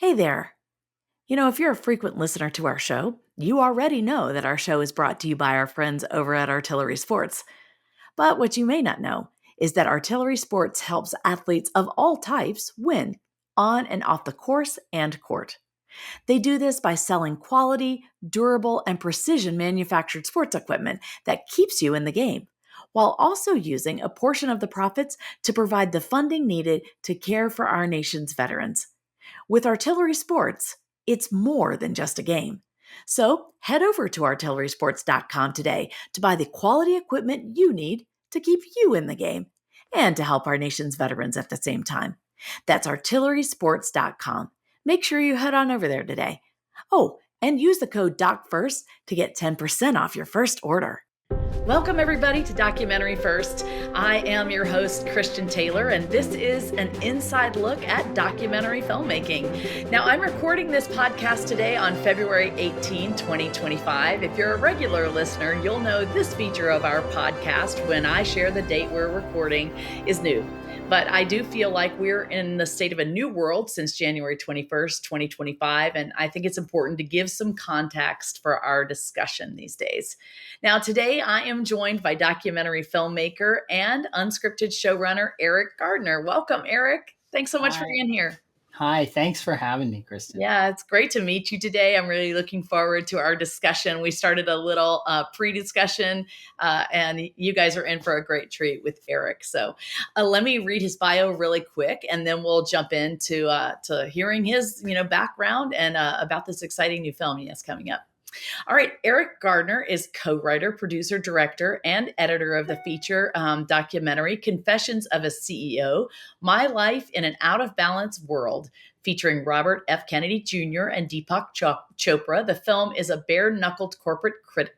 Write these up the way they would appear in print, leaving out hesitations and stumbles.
Hey there. If you're a frequent listener to our show, you already know that our show is brought to you by our friends over at Artillery Sports. But what you may not know is that Artillery Sports helps athletes of all types win on and off the course and court. They do this by selling quality, durable, and precision manufactured sports equipment that keeps you in the game, while also using a portion of the profits to provide the funding needed to care for our nation's veterans. With Artillery Sports, it's more than just a game. So head over to artillerysports.com today to buy the quality equipment you need to keep you in the game and to help our nation's veterans at the same time. That's artillerysports.com. Make sure you head on over there today. Oh, and use the code DOCFIRST to get 10% off your first order. Welcome, everybody, to Documentary First. I am your host, Christian Taylor, and this is an inside look at documentary filmmaking. Now, I'm recording this podcast today on February 18, 2025. If you're a regular listener, you'll know this feature of our podcast, when I share the date we're recording, is new. But I do feel like we're in the state of a new world since January 21st, 2025, and I think it's important to give some context for our discussion these days. Now, today I am joined by documentary filmmaker and unscripted showrunner Eric Gardner. Welcome, Eric. Thanks so much for being here. Hi, thanks for having me, Kristen. Yeah, it's great to meet you today. I'm really looking forward to our discussion. We started a little pre-discussion, and you guys are in for a great treat with Eric. So let me read his bio really quick, and then we'll jump into to hearing his background and about this exciting new film he has coming up. All right, Eric Gardner is co-writer, producer, director, and editor of the feature documentary Confessions of a CEO: My Life in an Out of Balance World, featuring Robert F. Kennedy Jr. and Deepak Chopra. The film is a bare-knuckled corporate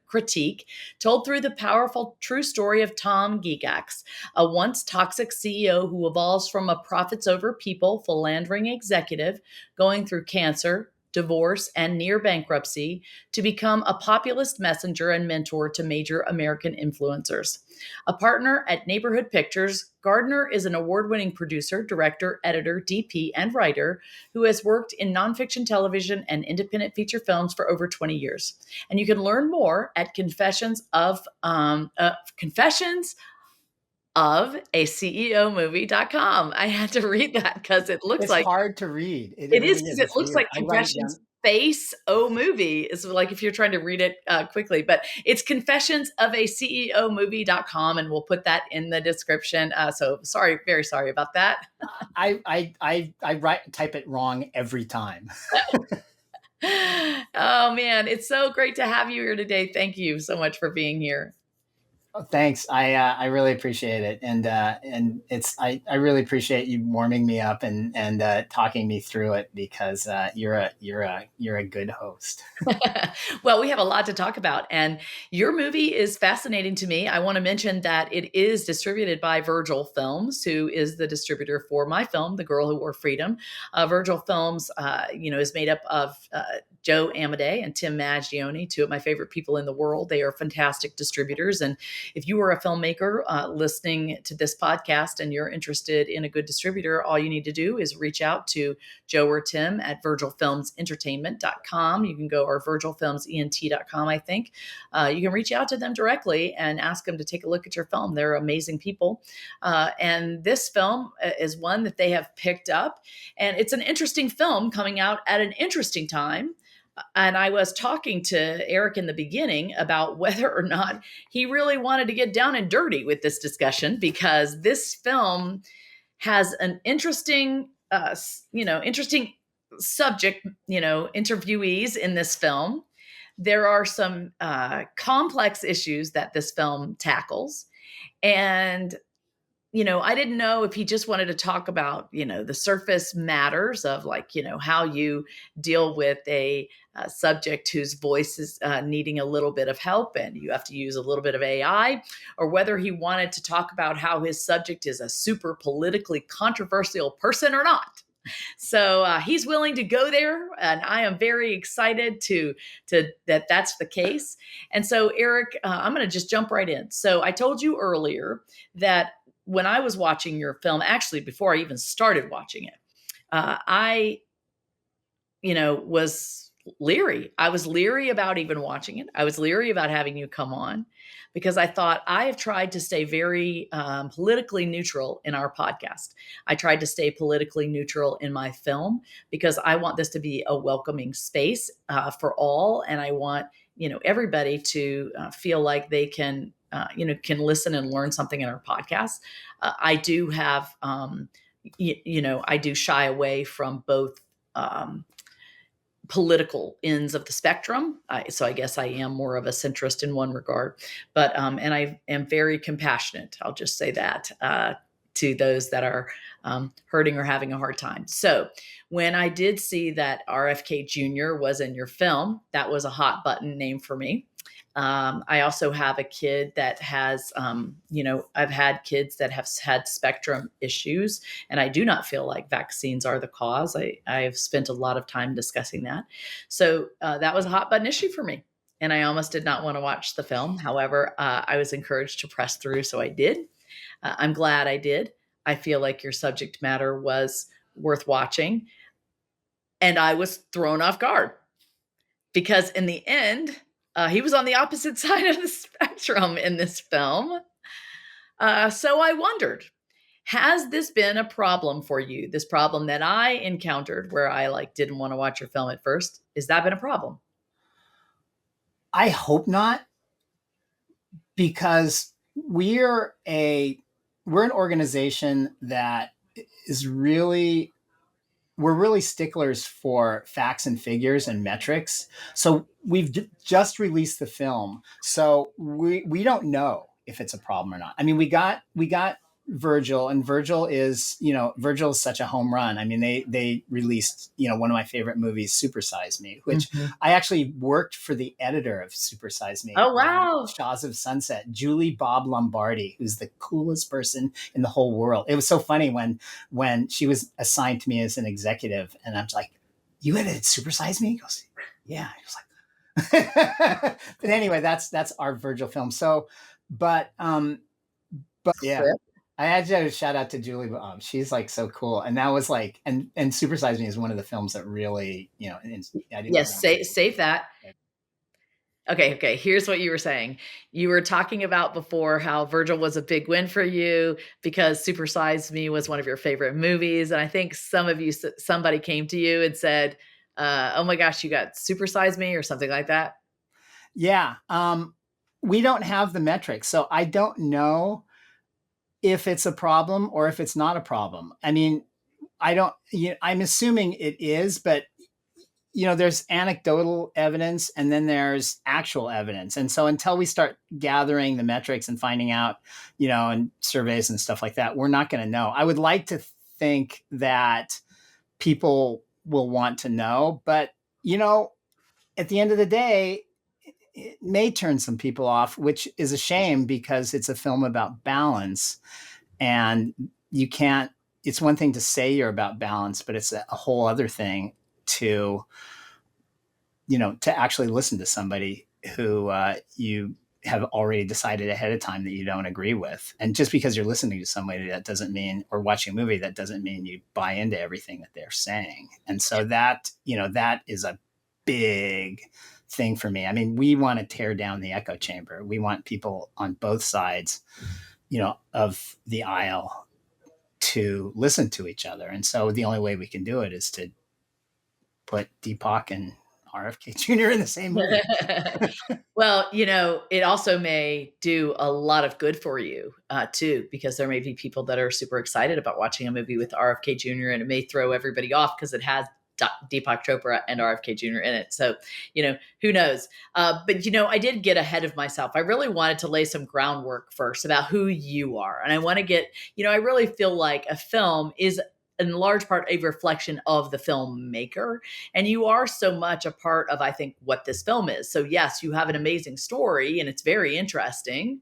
critique told through the powerful true story of Tom Gegax, a once toxic CEO who evolves from a profits-over-people philandering executive going through cancer, divorce, and near bankruptcy to become a populist messenger and mentor to major American influencers. A partner at Neighborhood Pictures, Gardner is an award-winning producer, director, editor, DP, and writer who has worked in nonfiction television and independent feature films for over 20 years. And you can learn more at Confessions of a CEO-movie.com. I had to read that because it looks It's hard to read. It really is, because it looks like Confessions Space O Movie. Is like if you're trying to read it quickly, but it's Confessions of a CEO-movie.com, and we'll put that in the description. So sorry, very sorry about that. I type it wrong every time. Oh man, it's so great to have you here today. Thank you so much for being here. Oh, thanks. I really appreciate it, and I really appreciate you warming me up and talking me through it, because you're a good host. Well, we have a lot to talk about, and your movie is fascinating to me. I want to mention that it is distributed by Virgil Films, who is the distributor for my film, The Girl Who Wore Freedom. Virgil Films, is made up of Joe Amadei and Tim Maggione, two of my favorite people in the world. They are fantastic distributors, and if you are a filmmaker listening to this podcast and you're interested in a good distributor, all you need to do is reach out to Joe or Tim at virgilfilmsentertainment.com. You can go, or virgilfilmsent.com, I think. You can reach out to them directly and ask them to take a look at your film. They're amazing people. And this film is one that they have picked up. And it's an interesting film coming out at an interesting time. And I was talking to Eric in the beginning about whether or not he really wanted to get down and dirty with this discussion, because this film has an interesting, interesting subject, interviewees in this film. There are some complex issues that this film tackles. And I didn't know if he just wanted to talk about, the surface matters of how you deal with a subject whose voice is needing a little bit of help and you have to use a little bit of AI, or whether he wanted to talk about how his subject is a super politically controversial person or not. So he's willing to go there, and I am very excited to that's the case. And so, Eric, I'm going to just jump right in. So I told you earlier that when I was watching your film, actually before I even started watching it, I was leery. I was leery about even watching it. I was leery about having you come on because I thought I have tried to stay very politically neutral in our podcast. I tried to stay politically neutral in my film because I want this to be a welcoming space for all, and I want everybody to feel like they can listen and learn something in our podcast. I do have I do shy away from both. Political ends of the spectrum. So I guess I am more of a centrist in one regard, but and I am very compassionate. I'll just say that to those that are hurting or having a hard time. So when I did see that RFK Jr. was in your film, that was a hot button name for me. I also have a kid that has, I've had kids that have had spectrum issues, and I do not feel like vaccines are the cause. I've spent a lot of time discussing that. So that was a hot button issue for me. And I almost did not want to watch the film. However, I was encouraged to press through, so I did. I'm glad I did. I feel like your subject matter was worth watching. And I was thrown off guard because in the end, he was on the opposite side of the spectrum in this film. So I wondered, has this been a problem for you? This problem that I encountered where I didn't want to watch your film at first, has that been a problem? I hope not, because we're an organization that is really we're really sticklers for facts and figures and metrics. So we've just released the film, so we don't know if it's a problem or not. I mean, we got Virgil, and Virgil is such a home run. I mean, they released one of my favorite movies, Super Size Me, which I actually worked for the editor of Super Size Me. Oh, wow. Shaws of Sunset, Julie Bob Lombardi, who's the coolest person in the whole world. It was so funny when she was assigned to me as an executive, and I'm like, "You edited Super Size Me?" He goes, "Yeah." He was like, but anyway, that's our Virgil film. So, but yeah. I had to shout out to Julie Bob. She's so cool. And that was and Super Size Me is one of the films that really, I didn't Yes, save that. Okay. Here's what you were saying. You were talking about before how Virgil was a big win for you because Super Size Me was one of your favorite movies. And I think somebody came to you and said, oh my gosh, you got Super Size Me or something like that. Yeah. We don't have the metrics, so I don't know if it's a problem or if it's not a problem. I mean, I'm assuming it is, but there's anecdotal evidence and then there's actual evidence. And so until we start gathering the metrics and finding out, and surveys and stuff like that, we're not going to know. I would like to think that people will want to know, but at the end of the day, it may turn some people off, which is a shame because it's a film about balance, and it's one thing to say you're about balance, but it's a whole other thing to actually listen to somebody who you have already decided ahead of time that you don't agree with. And just because you're listening to somebody, that doesn't mean, or watching a movie, that doesn't mean you buy into everything that they're saying. And so that is a big thing for me. I mean, we want to tear down the echo chamber. We want people on both sides, of the aisle to listen to each other. And so the only way we can do it is to put Deepak and RFK Jr. in the same movie. Well, it also may do a lot of good for you too, because there may be people that are super excited about watching a movie with RFK Jr. and it may throw everybody off because it has Deepak Chopra and RFK Jr. in it. So, who knows? But, I did get ahead of myself. I really wanted to lay some groundwork first about who you are. And I want to get, I really feel like a film is in large part a reflection of the filmmaker. And you are so much a part of, I think, what this film is. So yes, you have an amazing story and it's very interesting,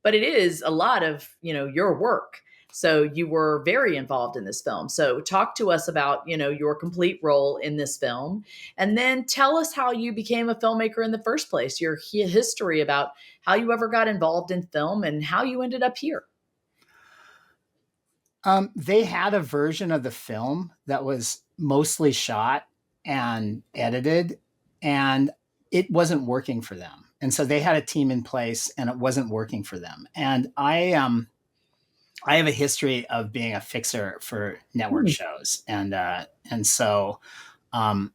but it is a lot of, your work. So you were very involved in this film. So talk to us about, your complete role in this film. And then tell us how you became a filmmaker in the first place, your history about how you ever got involved in film and how you ended up here. They had a version of the film that was mostly shot and edited, and it wasn't working for them. And so they had a team in place and it wasn't working for them. And I have a history of being a fixer for network Hmm. shows. And so um,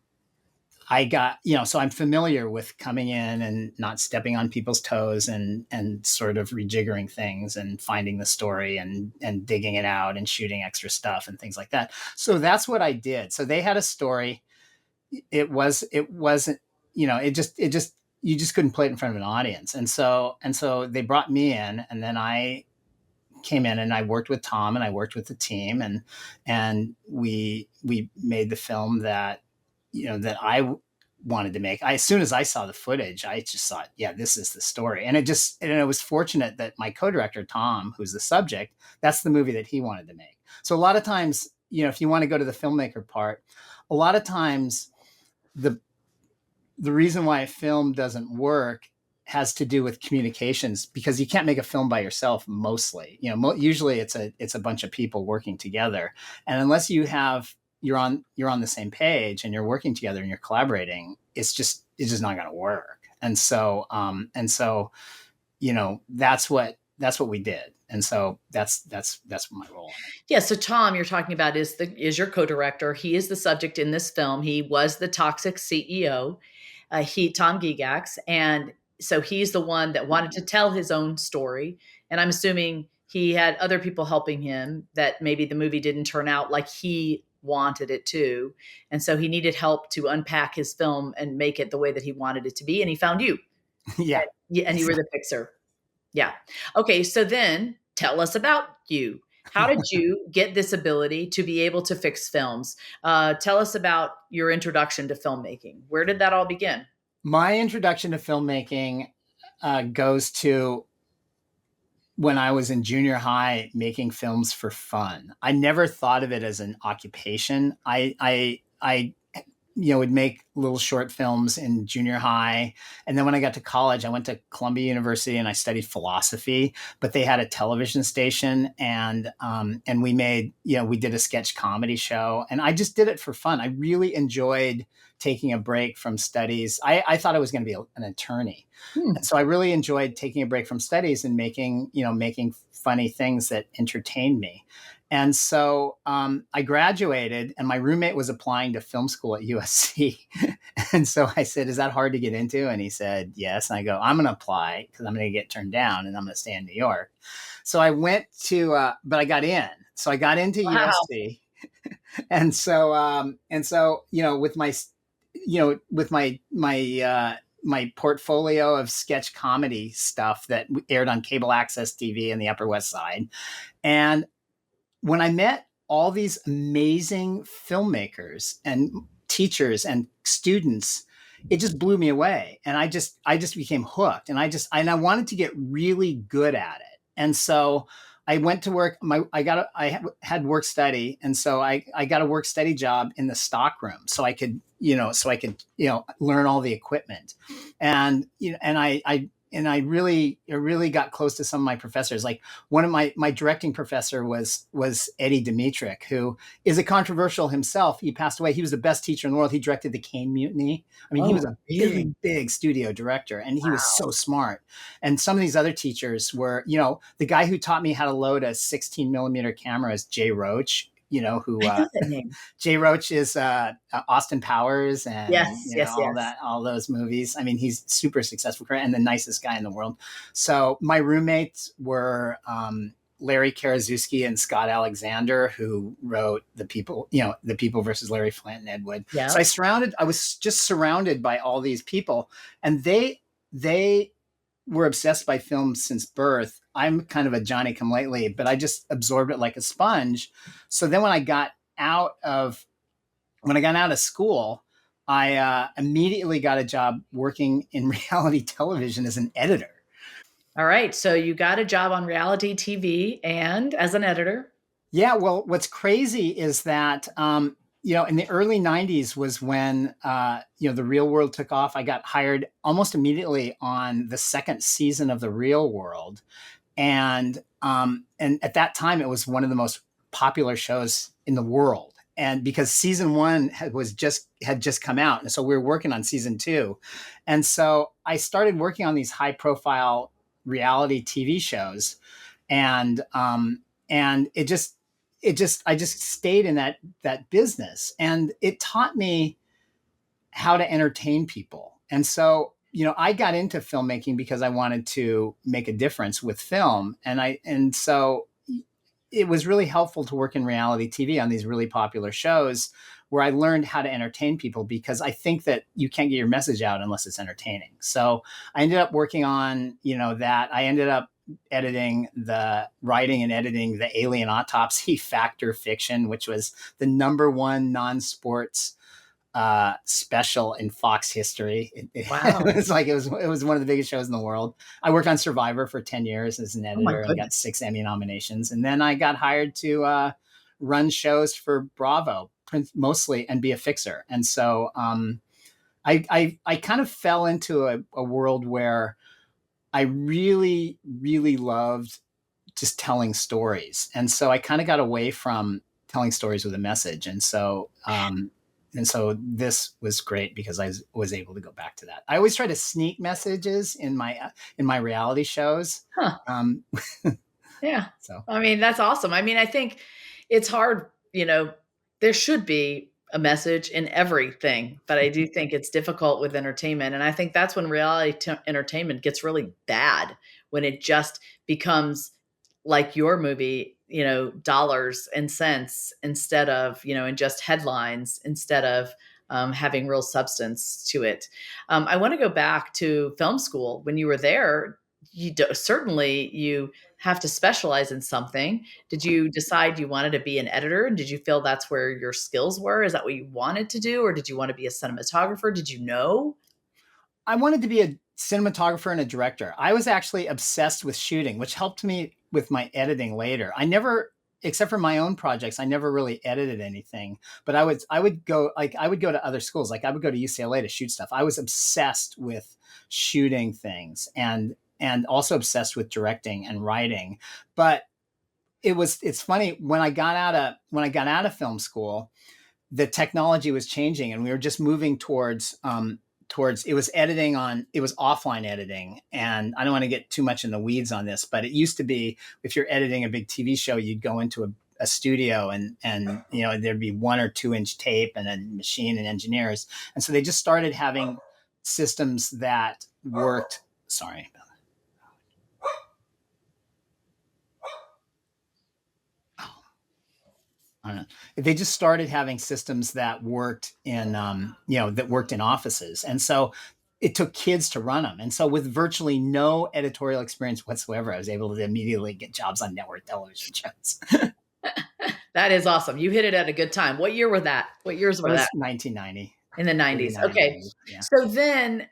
I got, so I'm familiar with coming in and not stepping on people's toes and sort of rejiggering things and finding the story and digging it out and shooting extra stuff and things like that. So that's what I did. So they had a story. It wasn't, it just you just couldn't play it in front of an audience. And so they brought me in, and then I came in and I worked with Tom and I worked with the team, and we made the film that I wanted to make. As soon as I saw the footage, I just thought, yeah, this is the story. And it was fortunate that my co-director Tom, who's the subject, that's the movie that he wanted to make. So a lot of times, if you want to go to the filmmaker part, a lot of times the the reason why a film doesn't work has to do with communications, because you can't make a film by yourself. Mostly, usually it's a bunch of people working together, and unless you're on the same page and you're working together and you're collaborating, it's just not going to work. And so that's what we did. And so that's my role in it. Yeah, so Tom, you're talking about is your co-director. He is the subject in this film. He was the toxic CEO. He Tom Gegax, and so he's the one that wanted to tell his own story. And I'm assuming he had other people helping him, that maybe the movie didn't turn out like he wanted it to, and so he needed help to unpack his film and make it the way that he wanted it to be. And he found you, Yeah. and you were the fixer. Yeah. Okay. So then tell us about you. How did you get this ability to be able to fix films? Tell us about your introduction to filmmaking. Where did that all begin? My introduction to filmmaking goes to when I was in junior high making films for fun. I never thought of it as an occupation. I would make little short films in junior high, and then when I got to college, I went to Columbia University and I studied philosophy. But they had a television station, and we did a sketch comedy show, and I just did it for fun. I really enjoyed taking a break from studies. I thought I was going to be an attorney, Hmm. and so I really enjoyed taking a break from studies and making funny things that entertained me. And so I graduated, and my roommate was applying to film school at USC. And so I said, "Is that hard to get into?" And he said, "Yes." And I go, "I'm going to apply because I'm going to get turned down, and I'm going to stay in New York." So I went but I got in. So I got into Wow. USC, and so with my portfolio of sketch comedy stuff that aired on cable access TV in the Upper West Side, and when I met all these amazing filmmakers and teachers and students, it just blew me away. And I just became hooked, and I wanted to get really good at it. And so I went to work. I had work study. And so I got a work study job in the stock room so I could learn all the equipment. And I really got close to some of my professors. Like one of my directing professor was Eddie Dimitrich, who is a controversial himself. He passed away. He was the best teacher in the world. He directed the Cane Mutiny. I mean, he was Oh, a big, really? big studio director, and he was Wow. so smart. And some of these other teachers were, the guy who taught me how to load a 16 millimeter camera is Jay Roach. Who I know that name. Jay Roach is Austin Powers and Yes, yes, yes. all those movies. I mean, he's super successful and the nicest guy in the world. So my roommates were Larry Karaszewski and Scott Alexander, who wrote the People versus Larry Flint and Ed Wood. So Yeah. I was just surrounded by all these people, and they were obsessed by film since birth. I'm kind of a Johnny come lately, but I just absorbed it like a sponge. So then when I got out of school, I immediately got a job working in reality television as an editor. All right. So you got a job on reality TV and as an editor. Yeah, well, what's crazy is that in the early '90s was when the Real World took off. I got hired almost immediately on the second season of the Real World, and at that time it was one of the most popular shows in the world. and because season one had just come out, and so we were working on season two, and so I started working on these high profile reality TV shows, and I just stayed in that business, and it taught me how to entertain people. And so, I got into filmmaking because I wanted to make a difference with film. And so it was really helpful to work in reality TV on these really popular shows where I learned how to entertain people, because I think that you can't get your message out unless it's entertaining. So I ended up working on, that. I ended up writing and editing the Alien Autopsy Factor fiction, which was the #1 non-sports special in Fox history. Wow. It was one of the biggest shows in the world. I worked on Survivor for 10 years as an Oh my editor and got goodness. 6 Emmy nominations. And then I got hired to run shows for Bravo mostly and be a fixer. And so I kind of fell into a world where I really, really loved just telling stories. And so I kind of got away from telling stories with a message. And so this was great because I was able to go back to that. I always try to sneak messages in my reality shows. Huh. Um, Yeah. so I mean, that's awesome. I mean, I think it's hard, there should be a message in everything, but I do think it's difficult with entertainment. And I think that's when entertainment gets really bad, when it just becomes like your movie, dollars and cents instead of, and just headlines instead of having real substance to it. I want to go back to film school. When you were there, certainly you have to specialize in something. Did you decide you wanted to be an editor? And did you feel that's where your skills were? Is that what you wanted to do? Or did you want to be a cinematographer? Did you know? I wanted to be a cinematographer and a director. I was actually obsessed with shooting, which helped me with my editing later. I never, except for my own projects, I never really edited anything. But I would go to other schools. Like I would go to UCLA to shoot stuff. I was obsessed with shooting things and also obsessed with directing and writing. But it's funny, when I got out of film school, the technology was changing and we were just moving towards it was offline editing. And I don't want to get too much in the weeds on this, but it used to be, if you're editing a big TV show, you'd go into a studio and there'd be 1 or 2 inch tape and a machine and engineers. And so they just started having systems that worked. Sorry. I don't know. They just started having systems that worked in offices. And so it took kids to run them. And so with virtually no editorial experience whatsoever, I was able to immediately get jobs on network television shows. That is awesome. You hit it at a good time. What year were that? What years That were that? was 1990. In the 90s. 89, Okay. 90, yeah. So then,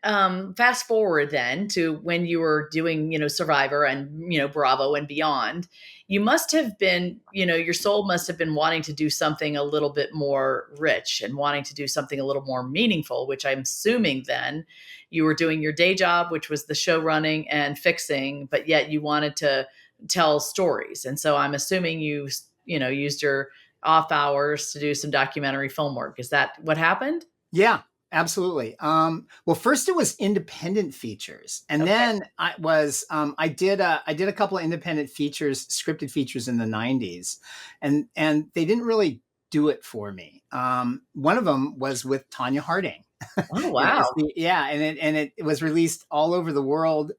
fast forward then to when you were doing, Survivor and, Bravo and beyond, you must have been, your soul must have been wanting to do something a little bit more rich and wanting to do something a little more meaningful, which I'm assuming then you were doing your day job, which was the show running and fixing, but yet you wanted to tell stories. And so I'm assuming you, used your off hours to do some documentary film work. Is that what happened? Yeah, absolutely. Well, first it was independent features, and Okay. then I did a couple of independent features, scripted features in the '90s, and they didn't really do it for me. One of them was with Tanya Harding. Oh, wow. It was released all over the world,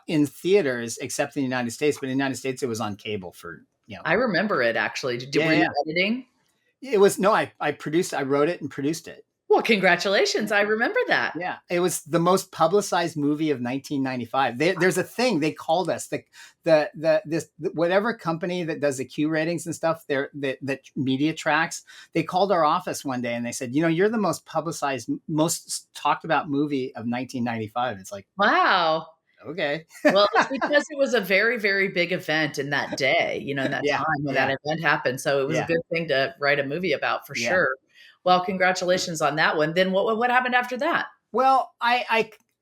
in theaters, except in the United States. But in the United States, it was on cable for I remember it actually. yeah, Were you yeah. editing? It was no, I wrote it and produced it. Well, congratulations. I remember that. Yeah, it was the most publicized movie of 1995. There's a thing they called us, whatever company that does the Q ratings and stuff. That media tracks. They called our office one day and they said, you're the most publicized, most talked about movie of 1995. It's like, Wow. okay, Well, it's because it was a very, very big event in that day, in that yeah, time when that yeah, event happened. So it was a yeah, good thing to write a movie about for yeah. sure. Well, congratulations on that one. Then what happened after that? Well,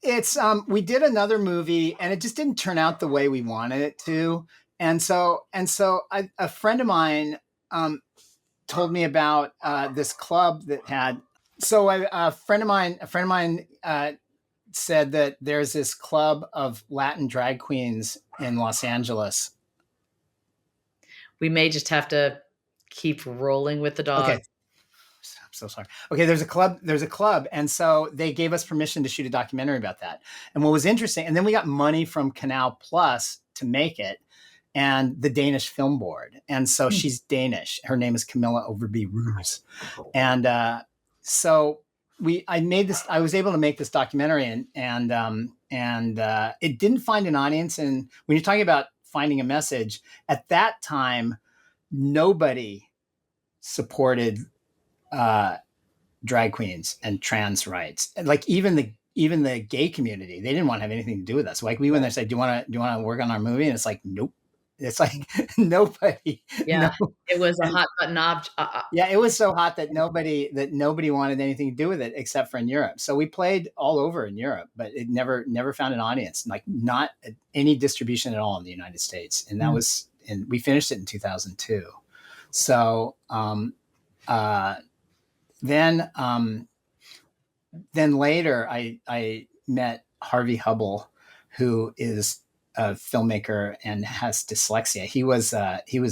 it's we did another movie and it just didn't turn out the way we wanted it to. And so a friend of mine told me about this club that had. So a friend of mine said that there's this club of Latin drag queens in Los Angeles. We may just have to keep rolling with the dog. Okay. I'm so sorry. Okay, there's a club, and so they gave us permission to shoot a documentary about that. And what was interesting, and then we got money from Canal Plus to make it, and the Danish Film Board. And so she's Danish. Her name is Camilla Overby Roos. And so I was able to make this documentary, and it didn't find an audience. And when you're talking about finding a message, at that time, nobody supported drag queens and trans rights. Like even the gay community, they didn't want to have anything to do with us. Like we went there and said, do you want to work on our movie? And it's like, nope. It's like nobody. Yeah, No. it was a hot button Yeah, it was so hot that nobody wanted anything to do with it except for in Europe. So we played all over in Europe, but it never found an audience, like not any distribution at all in the United States. And that was, and we finished it in 2002. So then later I met Harvey Hubble, who is a filmmaker and has dyslexia. He was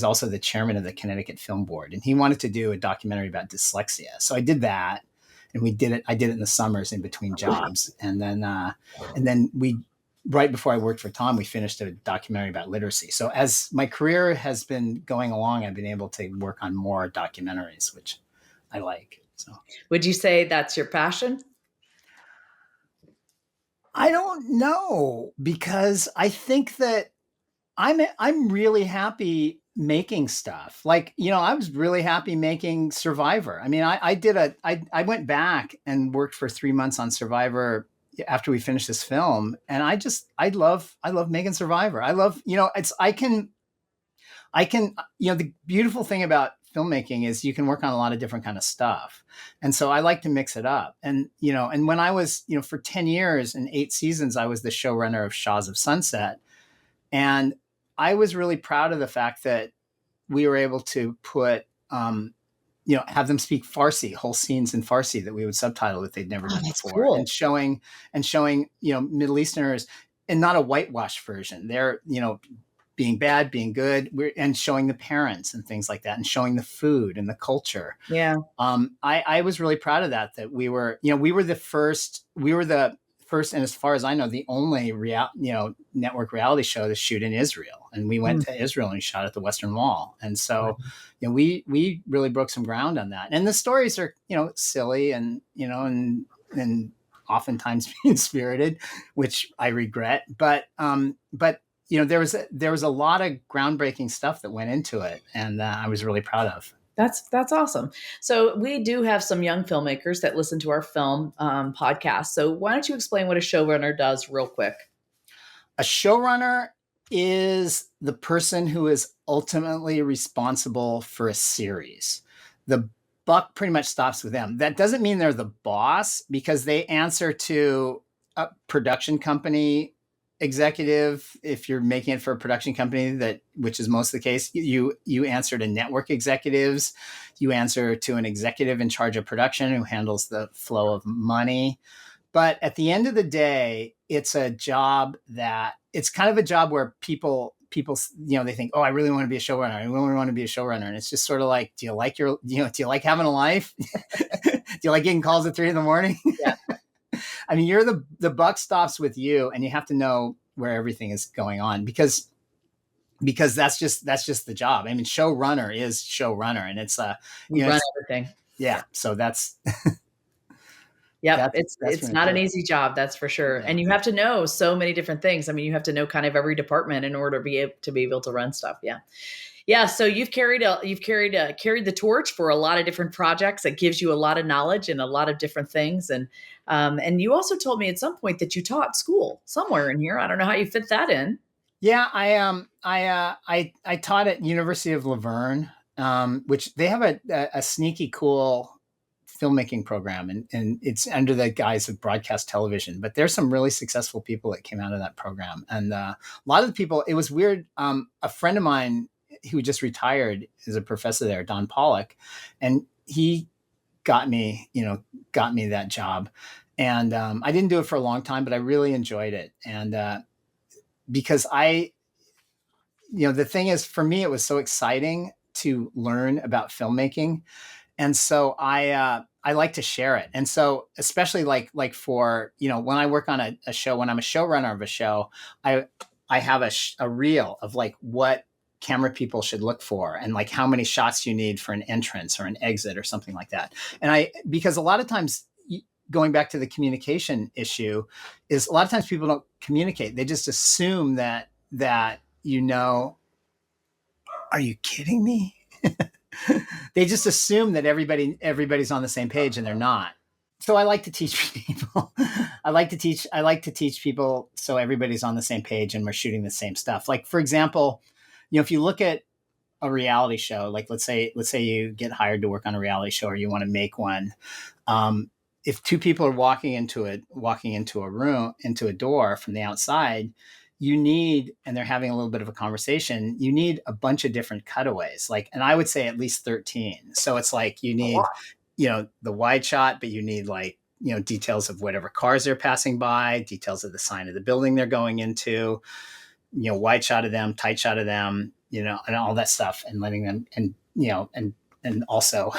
also the chairman of the Connecticut Film Board, and he wanted to do a documentary about dyslexia. So I did that, and we did it. I did it in the summers in between jobs, and then we, right before I worked for Tom, we finished a documentary about literacy. So as my career has been going along, I've been able to work on more documentaries, which I like. So would you say that's your passion? I don't know, because I think that I'm really happy making stuff. Like, I was really happy making Survivor. I mean, I went back and worked for 3 months on Survivor after we finished this film. And I love making Survivor. I love, the beautiful thing about filmmaking is you can work on a lot of different kind of stuff. And so I like to mix it up. And, and when I was, for 10 years and 8 seasons, I was the showrunner of Shaws of Sunset. And I was really proud of the fact that we were able to put, have them speak Farsi, whole scenes in Farsi that we would subtitle that they'd never done before. Cool. And showing, Middle Easterners, and not a whitewash version. They're, being bad, being good, and showing the parents and things like that, and showing the food and the culture. Yeah. I was really proud of that we were the first, and as far as I know, the only network reality show to shoot in Israel. And we went to Israel and we shot at the Western Wall. And so, we really broke some ground on that. And the stories are, silly and, and oftentimes mean spirited, which I regret. But there was a lot of groundbreaking stuff that went into it, and I was really proud of. That's awesome. So we do have some young filmmakers that listen to our film podcast. So why don't you explain what a showrunner does real quick? A showrunner is the person who is ultimately responsible for a series. The buck pretty much stops with them. That doesn't mean they're the boss, because they answer to a production company executive. If you're making it for a production company, which is most of the case, you answer to network executives, you answer to an executive in charge of production who handles the flow of money. But at the end of the day, it's a job it's kind of a job where people, they think, oh, I really want to be a showrunner. I really want to be a showrunner. And it's just sort of like, do you like having a life? Do you like getting calls at 3 a.m? Yeah. I mean, the buck stops with you, and you have to know where everything is going on, because that's just the job. I mean, showrunner is showrunner, and it's we run everything. Yeah. So that's yeah, it's not an easy job, that's for sure. Yeah. And you have to know so many different things. I mean, you have to know kind of every department in order to be able to run stuff. Yeah. Yeah, so you've carried the torch for a lot of different projects. It gives you a lot of knowledge and a lot of different things. And you also told me at some point that you taught school somewhere in here. I don't know how you fit that in. Yeah, I taught at University of Laverne, which they have a sneaky cool filmmaking program, and it's under the guise of broadcast television. But there's some really successful people that came out of that program, and a lot of the people. It was weird. A friend of mine who just retired as a professor there, Don Pollock, and he got me, got me that job. And I didn't do it for a long time, but I really enjoyed it. And because the thing is, for me, it was so exciting to learn about filmmaking. And so I like to share it. And so especially like for, when I work on a show, when I'm a showrunner of a show, I have a reel of like what camera people should look for and like how many shots you need for an entrance or an exit or something like that. And because a lot of times, going back to the communication issue, is a lot of times people don't communicate. They just assume that, are you kidding me? They just assume that everybody's on the same page, and they're not. So I like to teach people. I like to teach people so everybody's on the same page and we're shooting the same stuff. Like, for example, if you look at a reality show, like let's say you get hired to work on a reality show or you want to make one. If two people are walking into a room, into a door from the outside, and they're having a little bit of a conversation, you need a bunch of different cutaways. And I would say at least 13. So it's like you need, the wide shot, but you need details of whatever cars they're passing by, details of the sign of the building they're going into, wide shot of them, tight shot of them, and all that stuff, and letting them, and also,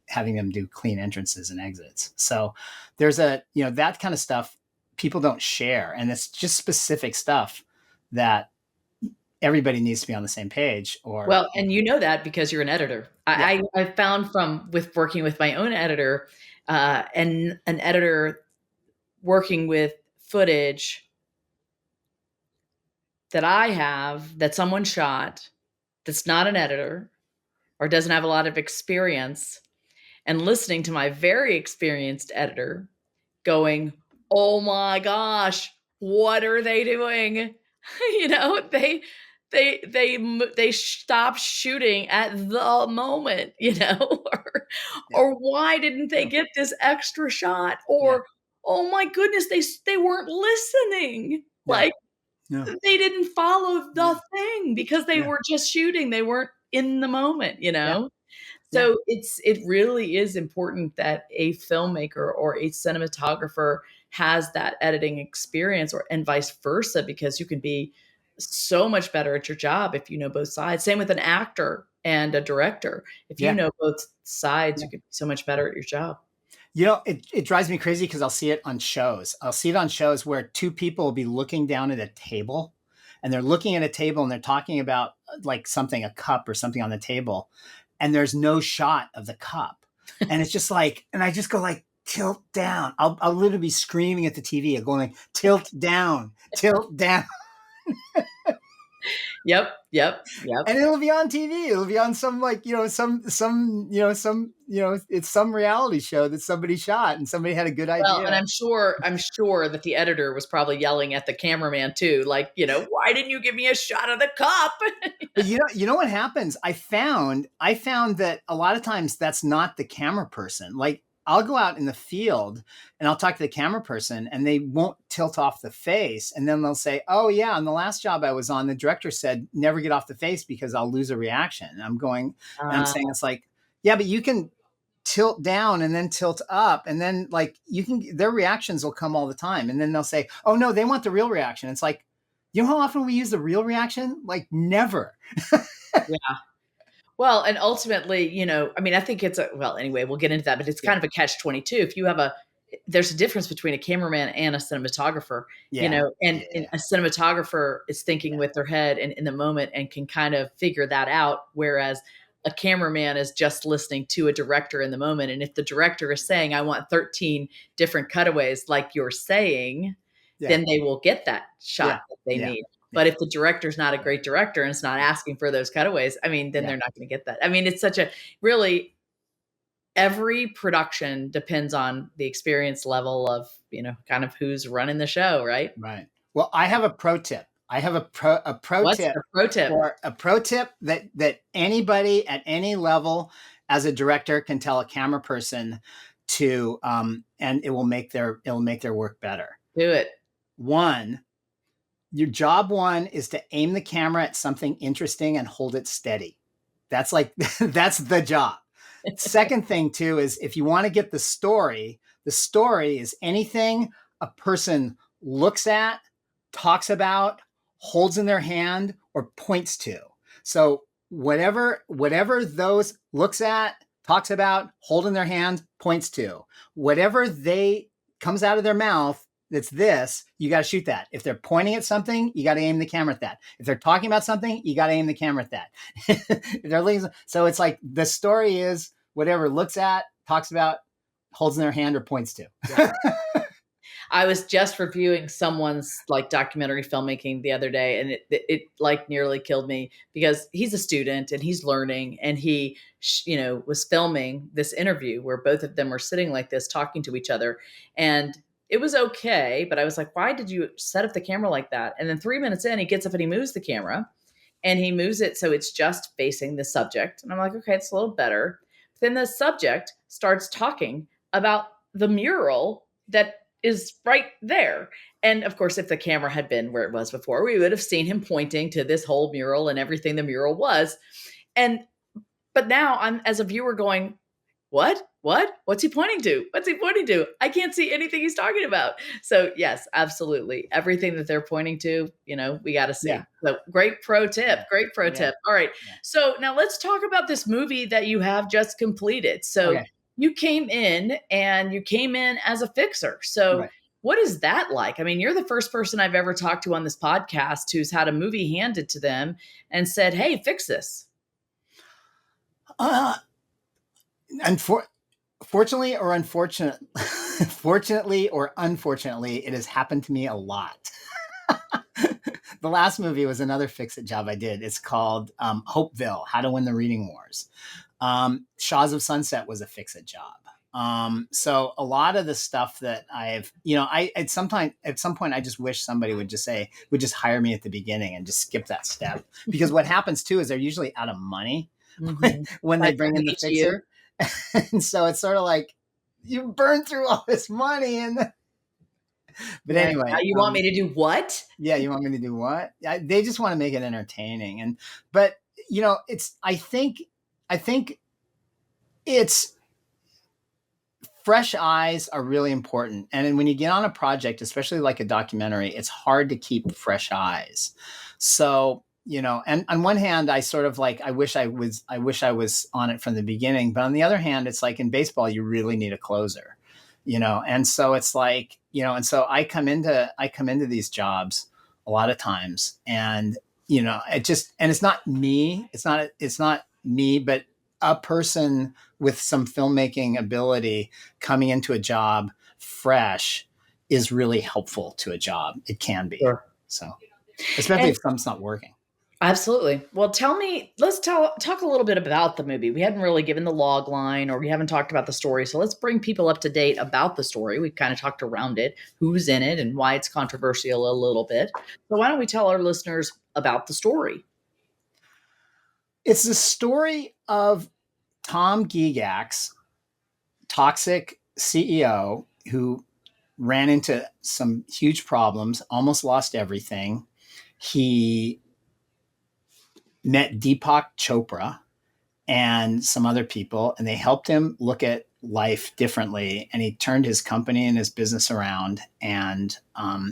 having them do clean entrances and exits. So there's that kind of stuff people don't share. And it's just specific stuff that everybody needs to be on the same page. Well, and that because you're an editor. I found with working with my own editor, and an editor working with footage that I have that someone shot that's not an editor or doesn't have a lot of experience, and listening to my very experienced editor going, oh my gosh, what are they doing? They stop shooting at the moment, or why didn't they get this extra shot? Or, oh my goodness, they weren't listening. They didn't follow the thing because they were just shooting. They weren't in the moment, So it really is important that a filmmaker or a cinematographer has that editing experience, and vice versa, because you can be so much better at your job if you know both sides. Same with an actor and a director. If you know both sides, you can be so much better at your job. It drives me crazy because I'll see it on shows. I'll see it on shows where two people will be looking down at a table, and they're looking at a table and they're talking about like something, a cup or something on the table, and there's no shot of the cup. And it's just like, and I just go like, tilt down. I'll literally be screaming at the TV, going like, tilt down, tilt down. Yep. And it'll be on TV. It'll be on some it's some reality show that somebody shot and somebody had a good idea. Well, and I'm sure that the editor was probably yelling at the cameraman too, like, why didn't you give me a shot of the cup? But you know what happens? I found that a lot of times that's not the camera person. Like, I'll go out in the field and I'll talk to the camera person and they won't tilt off the face. And then they'll say, oh yeah, on the last job I was on, the director said, never get off the face because I'll lose a reaction. And and I'm saying, it's like, yeah, but you can tilt down and then tilt up. And then their reactions will come all the time. And then they'll say, oh no, they want the real reaction. It's like, you know how often we use the real reaction? Like, never. Yeah. Well, and ultimately, I think anyway, we'll get into that, but it's kind of a catch-22. If you have there's a difference between a cameraman and a cinematographer, and a cinematographer is thinking with their head and in the moment and can kind of figure that out. Whereas a cameraman is just listening to a director in the moment. And if the director is saying, I want 13 different cutaways, like you're saying, then they will get that shot that they need. But if the director's not a great director and it's not asking for those cutaways, then they're not going to get that. It's such every production depends on the experience level of, kind of who's running the show, right? Right. Well, I have a pro tip. What's tip. The pro tip? Or a pro tip that anybody at any level as a director can tell a camera person to, and it will make their work better. Do it. One, Your job one is to aim the camera at something interesting and hold it steady. That's like, that's the job. Second thing too is if you want to get the story is anything a person looks at, talks about, holds in their hand, or points to. So whatever those looks at, talks about, hold in their hand, points to, whatever they comes out of their mouth, that's this, you got to shoot that. If they're pointing at something, you got to aim the camera at that. If they're talking about something, you got to aim the camera at that. If they're looking, so it's like the story is whatever looks at, talks about, holds in their hand, or points to. Yeah. I was just reviewing someone's like documentary filmmaking the other day, and it like nearly killed me because he's a student and he's learning, and he was filming this interview where both of them were sitting like this talking to each other, and it was okay, but I was like, why did you set up the camera like that? And then 3 minutes in, he gets up and he moves the camera, and he moves it so it's just facing the subject, and I'm like, okay, it's a little better. But then the subject starts talking about the mural that is right there. And of course, if the camera had been where it was before, we would have seen him pointing to this whole mural and everything the mural was. But now I'm, as a viewer, going, what? What's he pointing to? What's he pointing to? I can't see anything he's talking about. So yes, absolutely. Everything that they're pointing to, we got to see. Yeah. So great pro tip. Great pro tip. All right. Yeah. So now let's talk about this movie that you have just completed. So you came in as a fixer. So what is that like? I mean, you're the first person I've ever talked to on this podcast who's had a movie handed to them and said, hey, fix this. Fortunately or fortunately or unfortunately, it has happened to me a lot. The last movie was another fix-it job I did. It's called Hopeville, How to Win the Reading Wars. Shaws of Sunset was a fix-it job. So a lot of the stuff that I've, at some point, I just wish somebody would just hire me at the beginning and just skip that step. Because what happens too is they're usually out of money when they bring in the fixer. And so it's sort of like you burn through all this money but anyway, now you want me to do what? Yeah, you want me to do what? They just want to make it entertaining. But I think it's fresh eyes are really important. And when you get on a project, especially like a documentary, it's hard to keep fresh eyes. So, and on one hand, I sort of like, I wish I was on it from the beginning, but on the other hand, it's like in baseball, you really need a closer, and so it's like, and so I come into these jobs a lot of times, and, it's not me, but a person with some filmmaking ability coming into a job fresh is really helpful to a job. It can be. Sure. So, especially if something's not working. Absolutely. Well, let's talk a little bit about the movie. We hadn't really given the log line, or we haven't talked about the story. So let's bring people up to date about the story. We've kind of talked around it, who's in it, and why it's controversial a little bit. So why don't we tell our listeners about the story? It's the story of Tom Gegax, toxic CEO who ran into some huge problems, almost lost everything. He met Deepak Chopra and some other people, and they helped him look at life differently. And he turned his company and his business around, and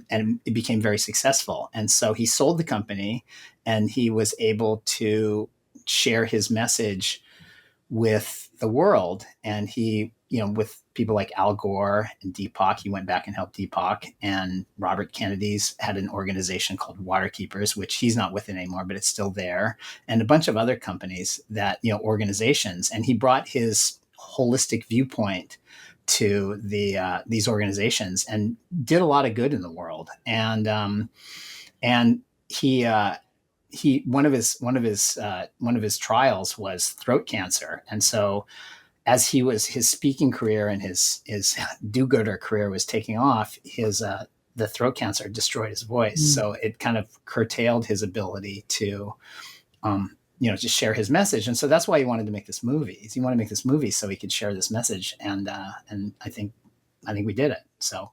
it became very successful. And so he sold the company, and he was able to share his message with the world. And he, with people like Al Gore and Deepak, he went back and helped Deepak, and Robert Kennedy's had an organization called Waterkeepers, which he's not with it anymore, but it's still there. And a bunch of other companies that, organizations. And he brought his holistic viewpoint to these organizations and did a lot of good in the world. And he one of his trials was throat cancer. And so as his speaking career and his do-gooder career was taking off, the throat cancer destroyed his voice. So it kind of curtailed his ability to, just share his message. And so that's why he wanted to make this movie. He wanted to make this movie so he could share this message. And I think we did it. So.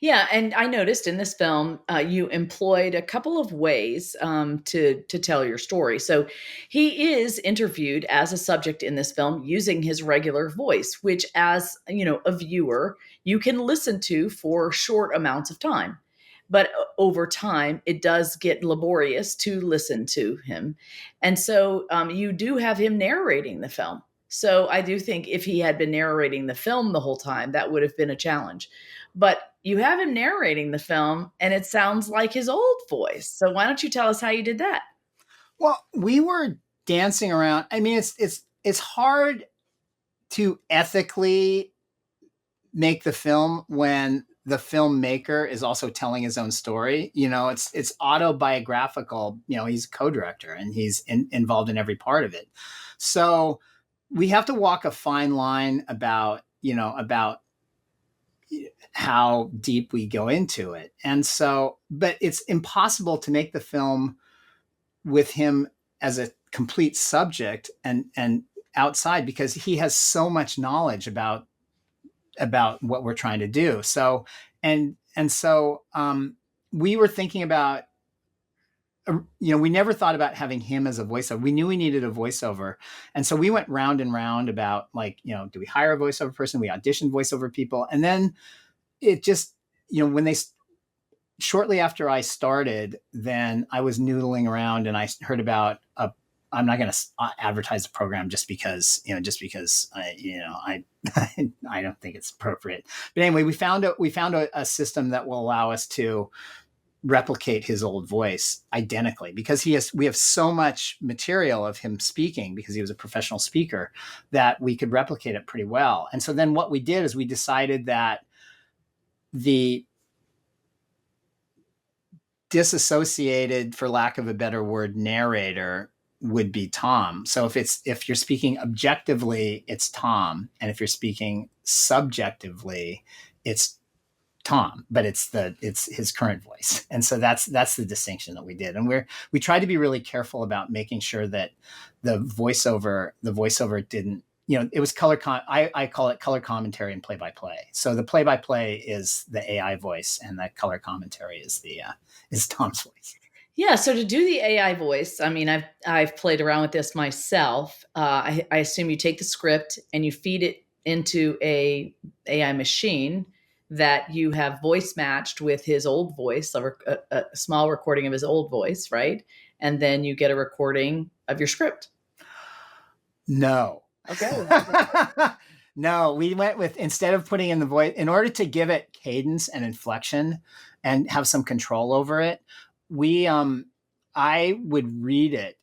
Yeah, and I noticed in this film you employed a couple of ways to tell your story. So he is interviewed as a subject in this film using his regular voice, which, as you know, a viewer, you can listen to for short amounts of time. But over time, it does get laborious to listen to him, and so you do have him narrating the film. So I do think if he had been narrating the film the whole time, that would have been a challenge. But you have him narrating the film and it sounds like his old voice. So why don't you tell us how you did that? Well, we were dancing around. I mean, it's hard to ethically make the film when the filmmaker is also telling his own story. You know, it's autobiographical. You know, he's a co-director and he's involved in every part of it. So we have to walk a fine line about, you know, about how deep we go into it. And so, but it's impossible to make the film with him as a complete subject and outside, because he has so much knowledge about what we're trying to do. So, we were thinking about, you know, we never thought about having him as a voiceover. We knew we needed a voiceover. And so we went round and round about, like, you know, do we hire a voiceover person? We auditioned voiceover people. And then it just, you know, shortly after I started, then I was noodling around and I heard about I'm not going to advertise the program just because I don't think it's appropriate. But anyway, we found a system that will allow us to replicate his old voice identically, because we have so much material of him speaking, because he was a professional speaker, that we could replicate it pretty well. And so then what we did is we decided that the disassociated, for lack of a better word, narrator would be Tom. So if you're speaking objectively, it's Tom, and if you're speaking subjectively, it's Tom, but it's his current voice. And so that's the distinction that we did. And we tried to be really careful about making sure that the voiceover didn't, you know, it was I call it color commentary and play by play. So the play by play is the AI voice, and the color commentary is Tom's voice. Yeah, so to do the AI voice, I mean, I've played around with this myself. I assume you take the script and you feed it into a AI machine that you have voice matched with his old voice, a small recording of his old voice, right? And then you get a recording of your script. No. Okay. No, we went with, instead of putting in the voice, in order to give it cadence and inflection and have some control over it, I would read it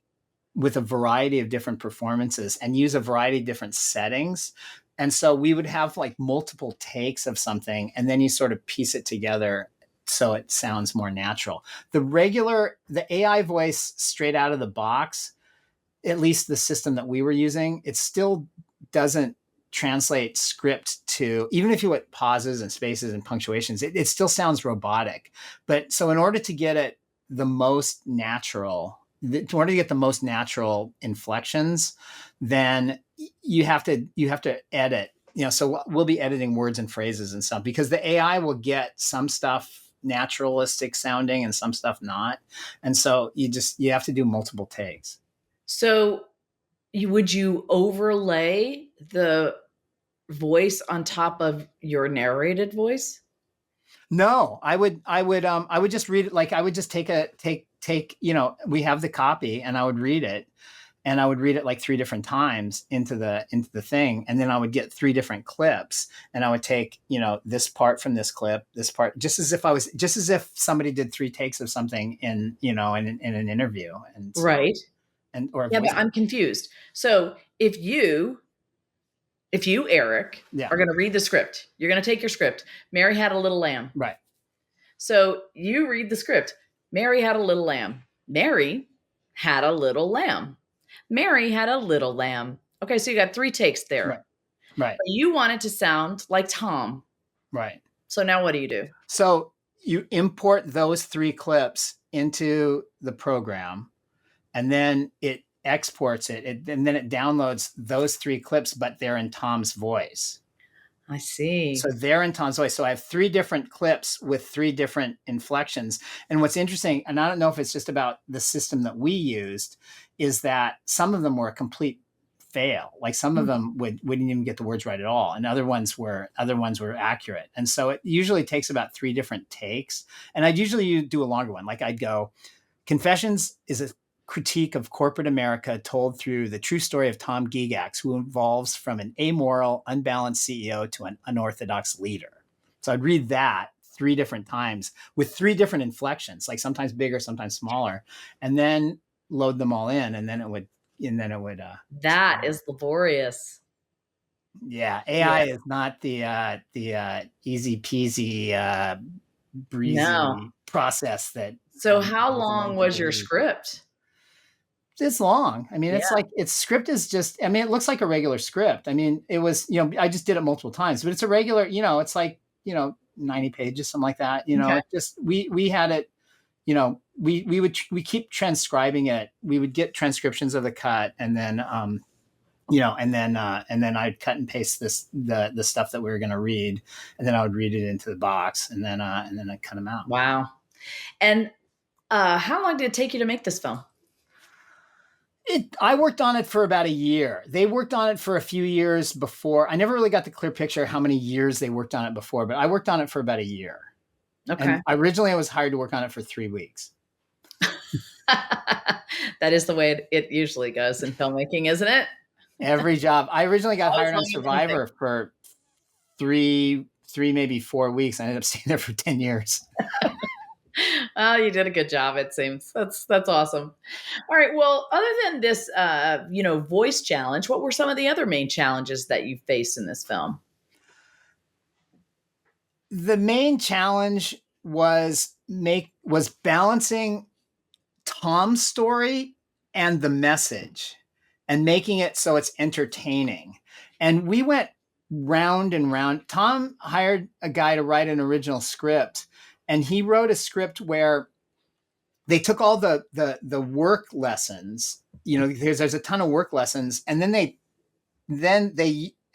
with a variety of different performances and use a variety of different settings. And so we would have like multiple takes of something, and then you sort of piece it together so it sounds more natural. The AI voice straight out of the box, at least the system that we were using, it still doesn't translate script to, even if you put pauses and spaces and punctuations, it still sounds robotic. But so in order to get it the most natural, in order to get the most natural inflections, then you have to edit, you know, so we'll be editing words and phrases and stuff, because the AI will get some stuff naturalistic sounding and some stuff not. And so you have to do multiple takes. So would you overlay the voice on top of your narrated voice? No, I would just read it. Like, I would just take, you know, we have the copy, and I would read it, and I would read it like 3 different times into the thing. And then I would get 3 different clips, and I would take, you know, this part from this clip, this part, just as if somebody did 3 takes of something in, you know, in an interview. And so, Right. or a Yeah, voice. but I'm confused. So if you, Eric, Yeah. are going to read the script, you're going to take your script. Mary had a little lamb. Right. So you read the script. Mary had a little lamb. Mary had a little lamb. Mary had a little lamb. Okay, so you got 3 takes there. Right. Right. But you want it to sound like Tom. Right. So now what do you do? So you import those 3 clips into the program, and then it exports it, and then it downloads those 3 clips, but they're in Tom's voice. I see. So they're in Tom's voice. So I have three different clips with three different inflections. And what's interesting, and I don't know if it's just about the system that we used, is that some of them were a complete fail. Like some of Mm. them wouldn't even get the words right at all, and other ones were accurate. And so it usually takes about three different takes. And I'd usually do a longer one. Like I'd go, Confessions is a critique of corporate America told through the true story of Tom Gegax, who evolves from an amoral, unbalanced CEO to an unorthodox leader. So I'd read that three different times with three different inflections, like sometimes bigger, sometimes smaller, and then load them all in, and then it would, That is laborious. yeah, Yeah. AI is not the easy peasy, No. breezy process that So how was long led to was your believe. script? It's long. I mean, Yeah. it's like its script is just, I mean, it looks like a regular script. I mean, it was, I just did it multiple times, but it's a regular, it's like, 90 pages, something like that. Okay. It just, we had it, we keep transcribing it. We would get transcriptions of the cut, and then, and then I'd cut and paste the stuff that we were going to read, and then I would read it into the box, and then I'd cut them out. Wow. And how long did it take you to make this film? I worked on it for about a year. They worked on it for a few years before. I never really got the clear picture of how many years they worked on it before, but I worked on it for about a year. Okay. And originally I was hired to work on it for 3 weeks. That is the way it usually goes in filmmaking, isn't it? Every job. I originally got Always hired on long as anything. Survivor for maybe 4 weeks. I ended up staying there for 10 years. Oh, you did a good job, it seems. That's awesome. All right. Well, other than this, voice challenge, what were some of the other main challenges that you faced in this film? The main challenge was balancing Tom's story and the message and making it so it's entertaining. And we went round and round. Tom hired a guy to write an original script, and he wrote a script where they took all the work lessons. There's a ton of work lessons, and then they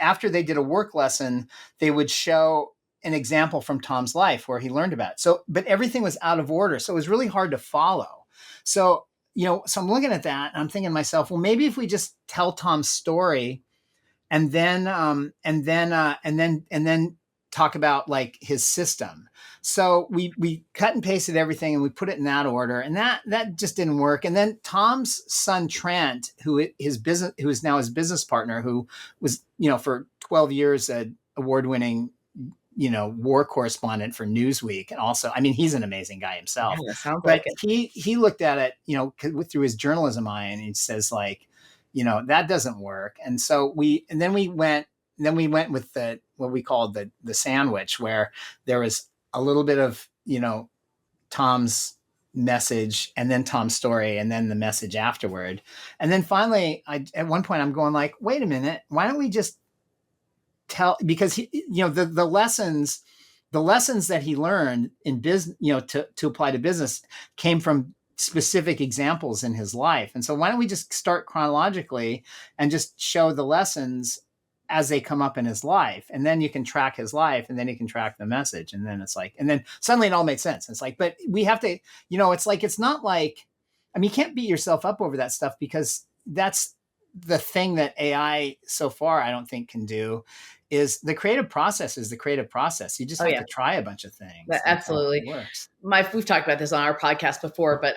after they did a work lesson, they would show an example from Tom's life where he learned about it. So, but everything was out of order, so it was really hard to follow. So, so I'm looking at that and I'm thinking to myself, well, maybe if we just tell Tom's story and then talk about like his system. So we cut and pasted everything and we put it in that order, and that just didn't work. And then Tom's son Trent, who is now his business partner, who was for 12 years an award-winning war correspondent for Newsweek, and also, I mean, he's an amazing guy himself. Yeah, sounds like But it. he looked at it, through his journalism eye, and he says like, that doesn't work. And so we went with what we called the sandwich, where there was a little bit of Tom's message, and then Tom's story, and then the message afterward. And then finally, at one point I'm going like, wait a minute, why don't we just tell, because the lessons that he learned in business, to apply to business, came from specific examples in his life. And so why don't we just start chronologically and just show the lessons as they come up in his life, and then you can track his life, and then you can track the message. And then it's like, and then suddenly it all made sense. It's like, but we have to, it's like, it's not like, I mean, you can't beat yourself up over that stuff, because that's the thing that AI so far, I don't think, can do. Is the creative process is the creative process. You just Oh have yeah, to try a bunch of things until absolutely. it works. We've talked about this on our podcast before, but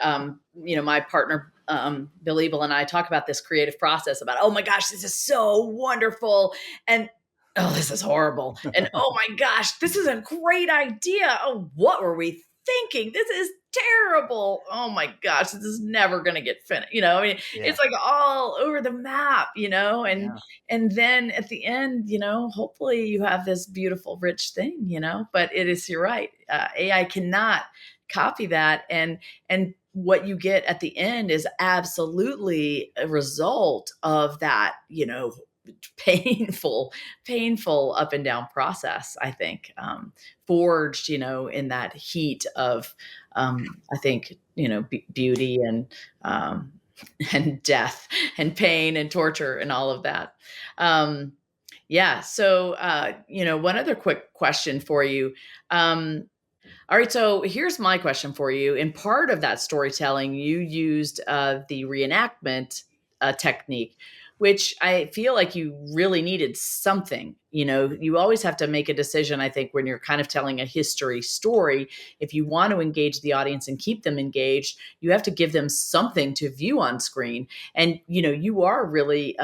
my partner Bill Ebel and I talk about this creative process about, oh my gosh, this is so wonderful, and oh, this is horrible, and oh my gosh, this is a great idea. Oh, what were we thinking? This is terrible. Oh my gosh, this is never going to get finished. I mean, Yeah. it's like all over the map, and Yeah. and then at the end, hopefully you have this beautiful, rich thing, but you're right. AI cannot copy that. And what you get at the end is absolutely a result of that, painful up and down process, I think, forged, in that heat of, I think, beauty and death and pain and torture and all of that. Yeah. So, one other quick question for you. Um, All right, so here's my question for you. In part of that storytelling, you used the reenactment technique, which I feel like you really needed something. You always have to make a decision, I think, when you're kind of telling a history story. If you want to engage the audience and keep them engaged, you have to give them something to view on screen. And, you are really,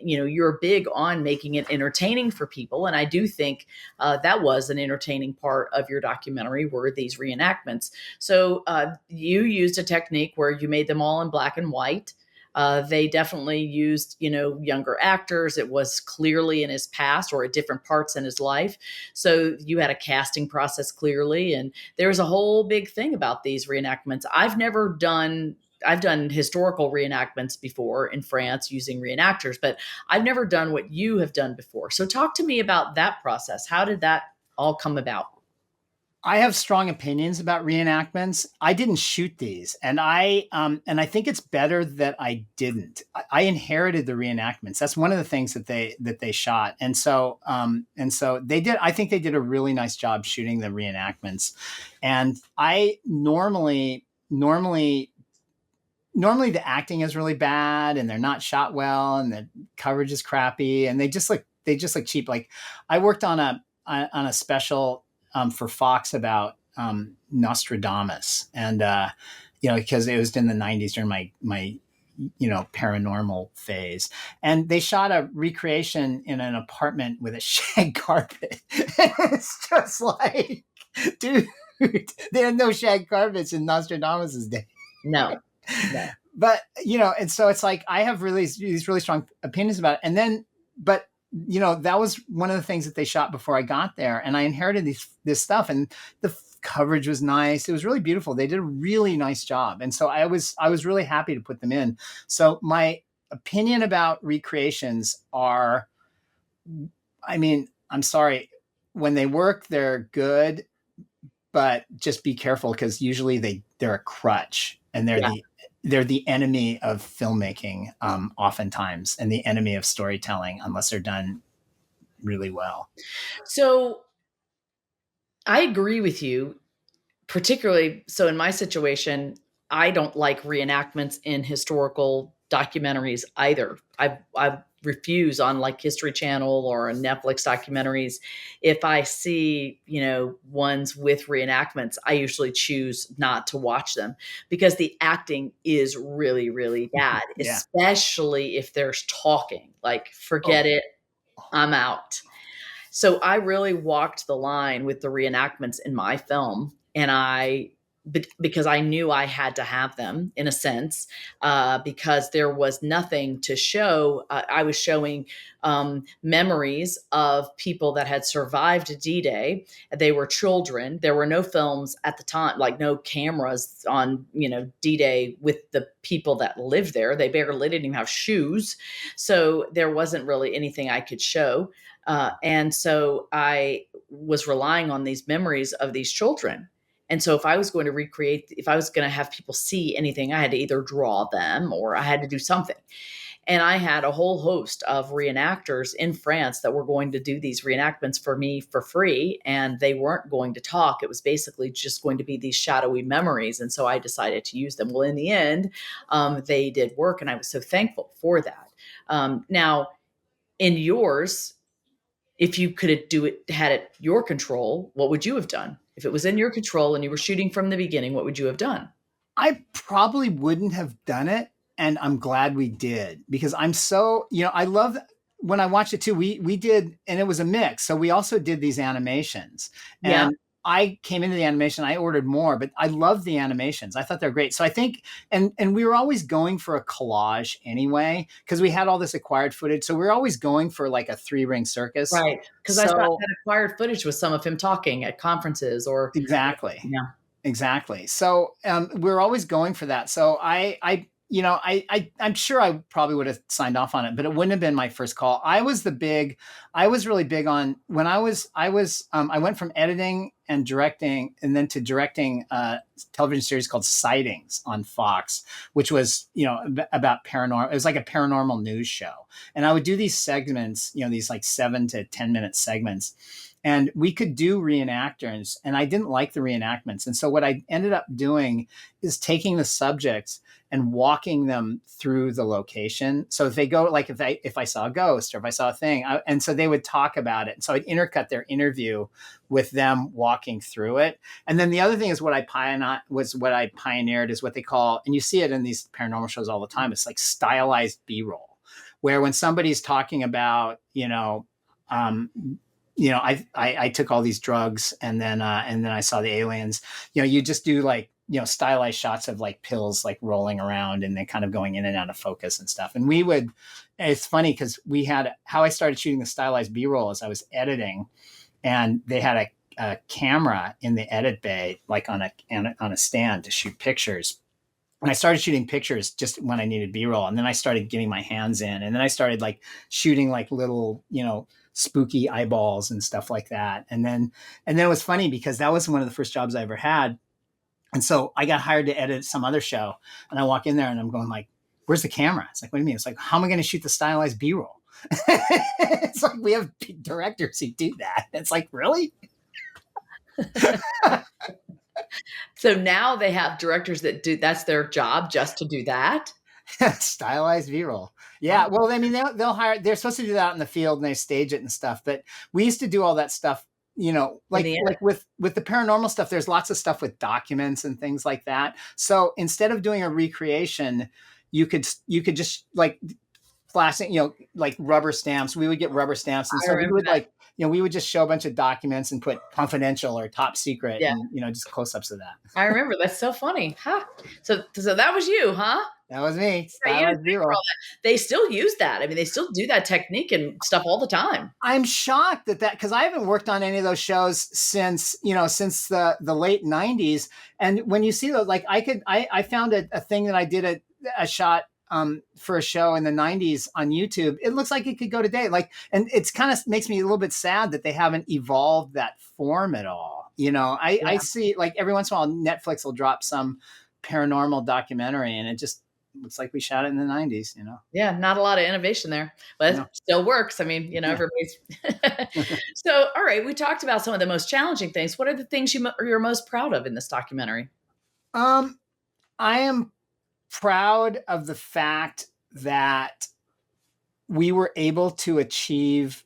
you're big on making it entertaining for people. And I do think that was an entertaining part of your documentary were these reenactments. So you used a technique where you made them all in black and white. They definitely used, younger actors. It was clearly in his past or at different parts in his life. So you had a casting process clearly, and there was a whole big thing about these reenactments. I've done historical reenactments before in France using reenactors, but I've never done what you have done before. So talk to me about that process. How did that all come about? I have strong opinions about reenactments. I didn't shoot these, and I think it's better that I didn't. I inherited the reenactments. That's one of the things that they shot, and so they did. I think they did a really nice job shooting the reenactments. And I normally the acting is really bad, and they're not shot well, and the coverage is crappy, and they just look cheap. Like I worked on a special for Fox about Nostradamus, and because it was in the '90s during my paranormal phase, and they shot a recreation in an apartment with a shag carpet. It's just like, dude, there are no shag carpets in Nostradamus's day. No, no. But and so it's like I have these really strong opinions about it. And then, but that was one of the things that they shot before I got there, and I inherited this stuff, and the coverage was nice. It was really beautiful. They did a really nice job, and so I was really happy to put them in. So my opinion about recreations are, I mean, I'm sorry, when they work, they're good, but just be careful because usually they're a crutch, and Yeah. they're the enemy of filmmaking, oftentimes, and the enemy of storytelling unless they're done really well. So I agree with you, particularly so in my situation, I don't like reenactments in historical documentaries either. I refuse on like History Channel or Netflix documentaries. If I see, ones with reenactments, I usually choose not to watch them because the acting is really, really bad, Yeah. especially if there's talking. Like, Oh, forget it, I'm out. So I really walked the line with the reenactments in my film, and because I knew I had to have them in a sense, because there was nothing to show. I was showing memories of people that had survived D-Day. They were children. There were no films at the time, like no cameras on D-Day with the people that lived there. They barely didn't even have shoes, so there wasn't really anything I could show. And so I was relying on these memories of these children. And so if I was going to have people see anything, I had to either draw them or I had to do something. And I had a whole host of reenactors in France that were going to do these reenactments for me for free. And they weren't going to talk. It was basically just going to be these shadowy memories. And so I decided to use them. Well, in the end, they did work. And I was so thankful for that. Now, in yours, if you could do it, had it your control, what would you have done? If it was in your control and you were shooting from the beginning, what would you have done? I probably wouldn't have done it, and I'm glad we did, because I'm so, I love when I watched it too. We did, and it was a mix. So we also did these animations, Yeah, and I came into the animation. I ordered more, but I love the animations. I thought they're great. So I think, and we were always going for a collage anyway because we had all this acquired footage. So we are always going for like a three ring circus. right. Because I saw So that acquired footage with some of him talking at conferences or, exactly. yeah. Exactly. So we're always going for that. So I I'm sure I probably would have signed off on it, but it wouldn't have been my first call. I was really big on when I went from editing and directing and then to directing a television series called Sightings on Fox, which was, about paranormal. It was like a paranormal news show. And I would do these segments, these like 7 to 10 minute segments. And we could do reenactors, and I didn't like the reenactments. And so what I ended up doing is taking the subjects and walking them through the location. So if they go, like if I saw a ghost or if I saw a thing, and so they would talk about it. And so I'd intercut their interview with them walking through it. And then the other thing is what I pioneered is what they call, and you see it in these paranormal shows all the time. It's like stylized B-roll, where when somebody's talking about, I took all these drugs and then I saw the aliens. You just do like, stylized shots of like pills like rolling around and then kind of going in and out of focus and stuff. And it's funny because how I started shooting the stylized B-roll as I was editing, and they had a camera in the edit bay, like on a stand to shoot pictures. And I started shooting pictures just when I needed B-roll. And then I started getting my hands in, and then I started like shooting like little, spooky eyeballs and stuff like that. And then it was funny because that was one of the first jobs I ever had. And so I got hired to edit some other show, and I walk in there and I'm going like, where's the camera? It's like, what do you mean? It's like, how am I going to shoot the stylized B-roll? It's like, we have directors who do that. It's like, really? So now they have directors that's their job, just to do that. Stylized B-roll. Yeah. Wow. Well, I mean, they'll hire, they're supposed to do that out in the field and they stage it and stuff, but we used to do all that stuff, like with the paranormal stuff, there's lots of stuff with documents and things like that. So instead of doing a recreation, you could just like flashing, like rubber stamps. We would get rubber stamps. And so we would like, we would just show a bunch of documents and put confidential or top secret, Yeah. and, just close-ups of that. I remember. That's so funny. Huh? So that was you, huh? That was me. Stylized B-roll. They still use that. I mean, they still do that technique and stuff all the time. I'm shocked that because I haven't worked on any of those shows since the late 90s. And when you see those, like I found a thing that I did a shot for a show in the 90s on YouTube. It looks like it could go today. Like, and it's kind of makes me a little bit sad that they haven't evolved that form at all. I see like every once in a while Netflix will drop some paranormal documentary and it just looks like we shot it in the 90s. Yeah, not a lot of innovation there, but it still works. I mean, everybody's. So, all right, we talked about some of the most challenging things. What are the things you're most proud of in this documentary? I am proud of the fact that we were able to achieve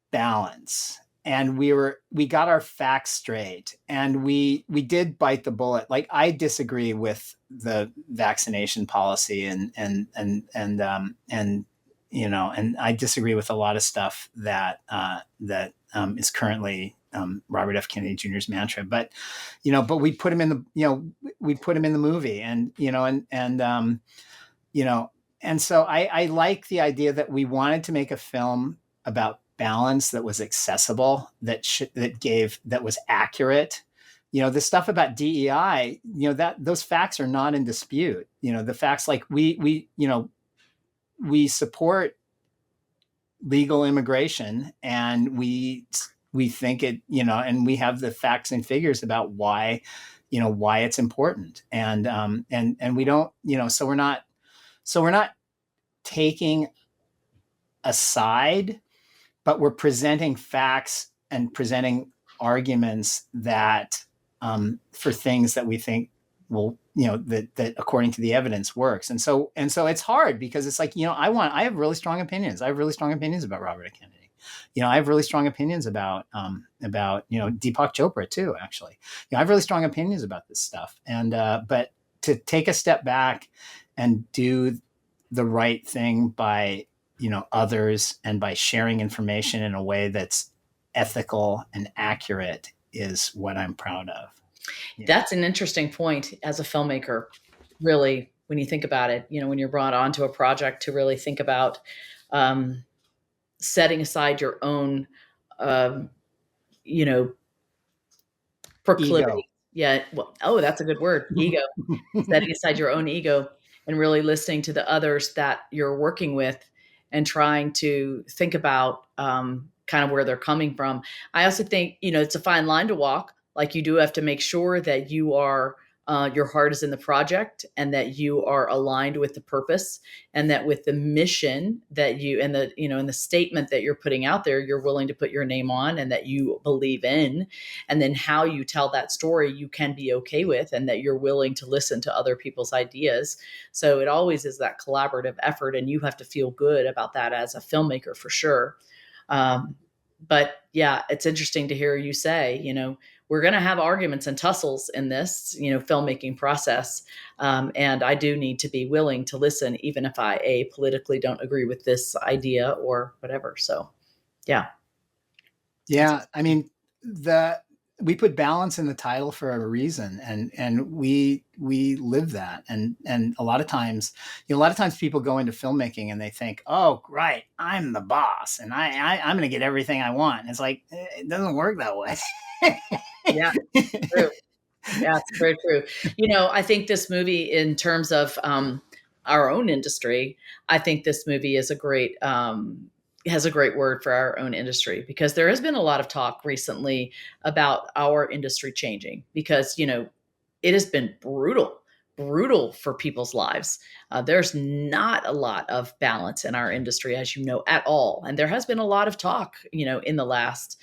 balance, and we got our facts straight, and we did bite the bullet. Like, I disagree with the vaccination policy and I disagree with a lot of stuff that is currently Robert F. Kennedy Jr.'s mantra, but we put him in the movie, and so I like the idea that we wanted to make a film about balance that was accessible, that was accurate. The stuff about DEI, that those facts are not in dispute. The facts, like we support legal immigration, and we think it, and we have the facts and figures about why it's important. And we don't, so we're not taking a side, but we're presenting facts and presenting arguments that for things that we think will, that according to the evidence works. And so it's hard because it's like, I have really strong opinions. I have really strong opinions about Robert F. Kennedy. I have really strong opinions about Deepak Chopra too, actually. I have really strong opinions about this stuff. And, but to take a step back and do the right thing by, others, and by sharing information in a way that's ethical and accurate is what I'm proud of. That's an interesting point as a filmmaker, really, when you think about it, when you're brought onto a project to really think about setting aside your own, proclivity. Ego. Yeah. Well, that's a good word. Ego. Setting aside your own ego and really listening to the others that you're working with and trying to think about kind of where they're coming from. I also think, it's a fine line to walk. Like, you do have to make sure that you are, your heart is in the project, and that you are aligned with the purpose, and that with the mission that you, and the, and the statement that you're putting out there, you're willing to put your name on, and that you believe in. And then how you tell that story, you can be okay with, and that you're willing to listen to other people's ideas. So it always is that collaborative effort, and you have to feel good about that as a filmmaker, for sure. But yeah, it's interesting to hear you say, we're going to have arguments and tussles in this, filmmaking process. And I do need to be willing to listen, even if I politically don't agree with this idea or whatever. So, yeah. Yeah. I mean, we put balance in the title for a reason, and we live that. And a lot of times, people go into filmmaking and they think, oh, right, I'm the boss and I'm going to get everything I want. And it's like, it doesn't work that way. Yeah, true. Yeah, it's very true. I think this movie, in terms of our own industry, I think this movie is has a great word for our own industry, because there has been a lot of talk recently about our industry changing, because, it has been brutal for people's lives. There's not a lot of balance in our industry, as you know, at all. And there has been a lot of talk, in the last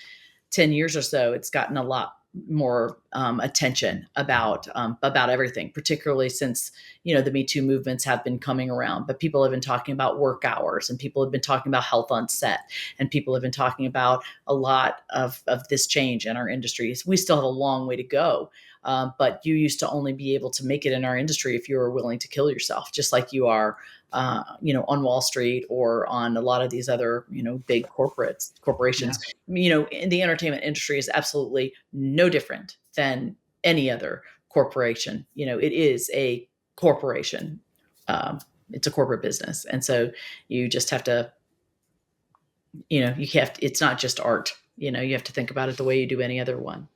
10 years or so. It's gotten a lot more attention about everything, particularly since, the Me Too movements have been coming around. But people have been talking about work hours, and people have been talking about health on set, and people have been talking about a lot of this change in our industries. We still have a long way to go. But you used to only be able to make it in our industry if you were willing to kill yourself, just like you are, on Wall Street or on a lot of these other, big corporations. Yeah. In the entertainment industry is absolutely no different than any other corporation. It is a corporation. It's a corporate business. And so you just have to, it's not just art. You have to think about it the way you do any other one.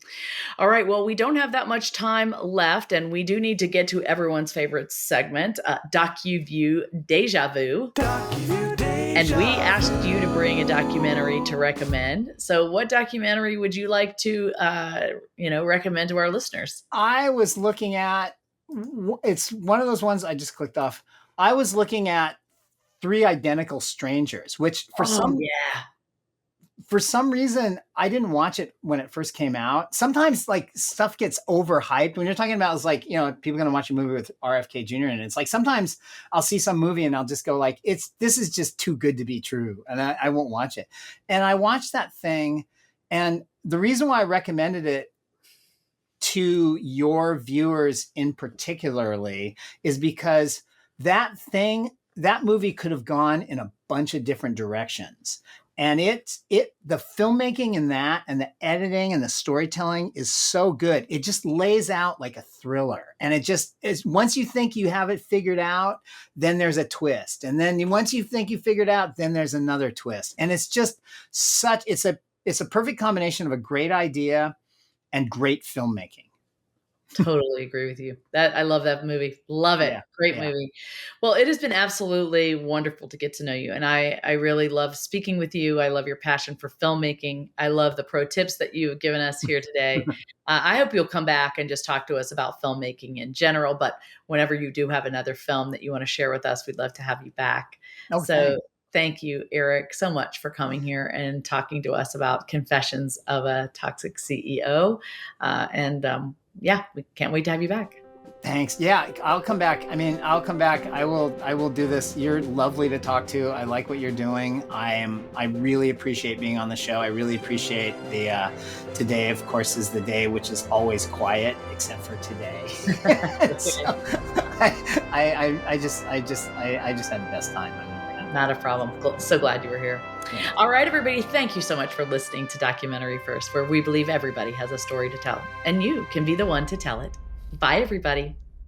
All right. Well, we don't have that much time left, and we do need to get to everyone's favorite segment, Docuview, Déjà Vu. And we asked you to bring a documentary to recommend. So what documentary would you like to, recommend to our listeners? I was looking at, it's one of those ones I just clicked off. I was looking at Three Identical Strangers, which for some reason, I didn't watch it when it first came out. Sometimes like stuff gets overhyped. When you're talking about, it's like, people going to watch a movie with RFK Jr. in it. It's like, sometimes I'll see some movie and I'll just go like, this is just too good to be true. And I won't watch it. And I watched that thing. And the reason why I recommended it to your viewers in particularly is because that movie could have gone in a bunch of different directions. And the filmmaking in that, and the editing and the storytelling is so good. It just lays out like a thriller. And it just is, once you think you have it figured out, then there's a twist. And then once you think you figured out, then there's another twist. And it's just it's a perfect combination of a great idea and great filmmaking. Totally agree with you. I love that movie. Love it. Yeah, great movie. Well, it has been absolutely wonderful to get to know you. And I really love speaking with you. I love your passion for filmmaking. I love the pro tips that you have given us here today. I hope you'll come back and just talk to us about filmmaking in general. But whenever you do have another film that you want to share with us, we'd love to have you back. Okay. So thank you, Eric, so much for coming here and talking to us about Confessions of a Toxic CEO. Yeah, we can't wait to have you back. Thanks. Yeah, I'll come back. I'll come back. I will do this. You're lovely to talk to. I like what you're doing. I really appreciate being on the show. I really appreciate today, of course, is the day which is always quiet except for today. So, I just had the best time. Not a problem. So glad you were here. Yeah. All right, everybody. Thank you so much for listening to Documentary First, where we believe everybody has a story to tell, and you can be the one to tell it. Bye, everybody.